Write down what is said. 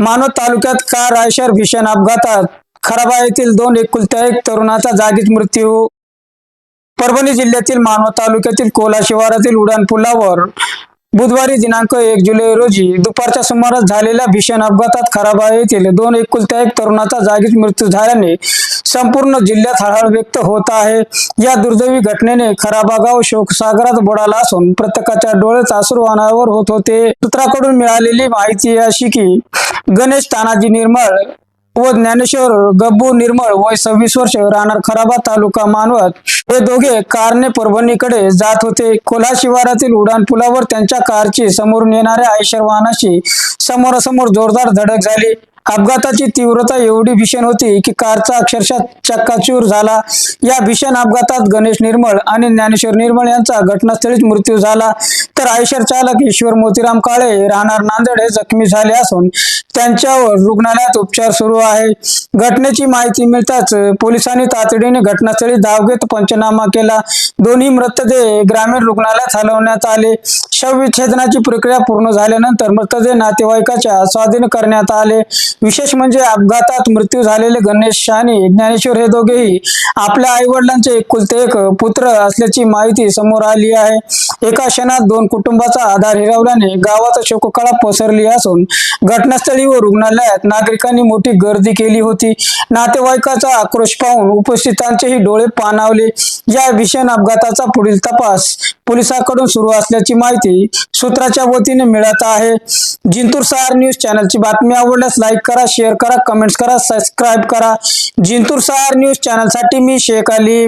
मानवत तालुक्यात कार रायशर भीषण अपघातात खराबा येथील 2 एकुलत्या एक तरुणाचा जागीच मृत्यू. परभणी जिल्ह्यातील मानवत तालुक्यातील कोला शिवारातील उड्डाण पुलावर बुधवारी दिनांक 1 जुलै रोजी दुपारच्या सुमारास झालेल्या भीषण अपघातात खराबा येथील 2 एकुलत्या एक तरुणाचा जागीच मृत्यू झाल्याने संपूर्ण जिल्ह्यात हळहळ व्यक्त होत आहे. या दुर्दैवी घटनेने खराबा गाव शोकसागरात बुडाला असून प्रत्येकाच्या डोळ्यात अश्रू अनावर होत होते. सूत्राकडून मिळालेली माहिती अशी की गणेश तानाजी निर्मळ व ज्ञानेश्वर गब्बू निर्मळ वय 26 वर्ष राहणार खराबा तालुका मानवत हे दोघे कारने परभणीकडे जात होते. कोल्हा शिवारातील उड्डाण पुलावर त्यांच्या कारची समोरून येणाऱ्या आयशर वाहनाशी समोरासमोर जोरदार धडक झाली. अपघाताची तीव्रता एवढी भीषण होती की कारचा अक्षरशः चक्काचूर झाला. या भीषण अपघातात गणेश निर्मळ आणि ज्ञानेश्वर निर्मळ यांचा घटनास्थळीच मृत्यू झाला, तर आयशर चालक ईश्वर मोतीराम काळे राहणार नांदेड हे जखमी झाले असून त्यांच्यावर रुग्णालयात उपचार सुरू आहे. घटनेची माहिती मिळताच पोलिसांनी तातडीने घटनास्थळी धाव घेत पंचनामा केला. दोन्ही मृतदेह ग्रामीण रुग्णालयात हलवण्यात आले. शवविच्छेदनाची प्रक्रिया पूर्ण झाल्यानंतर मृतदेह नातेवाईकाच्या स्वाधीन करण्यात आले. विशेष म्हणजे अपघातात मृत्यू झालेले गणेश आणि ज्ञानेश्वर हे दोघेही आपल्या आई वडिलांचे एकुलते एक पुत्र असल्याची माहिती समोर आली आहे. एका क्षणात 2 कुटुंबाचा आधार हिरावल्याने गावात शोककळा पसरली असून घटनास्थळी व रुग्णालयात नागरिकांनी मोठी गर्दी केली होती. नातेवाईकाचा आक्रोश पाहून उपस्थितांचेही डोळे पाणावले. या भीषण अपघाताचा पुढील तपास पोलिसांकडून सुरू असल्याची माहिती सूत्राच्या वतीने मिळत आहे. जिंतूर सहार न्यूज चॅनलची बातमी आवडल्यास लाईक करा, शेअर करा, कमेंट्स करा, सबस्क्राईब करा. जिंतूर सहार न्यूज चॅनलसाठी मी शेख अली.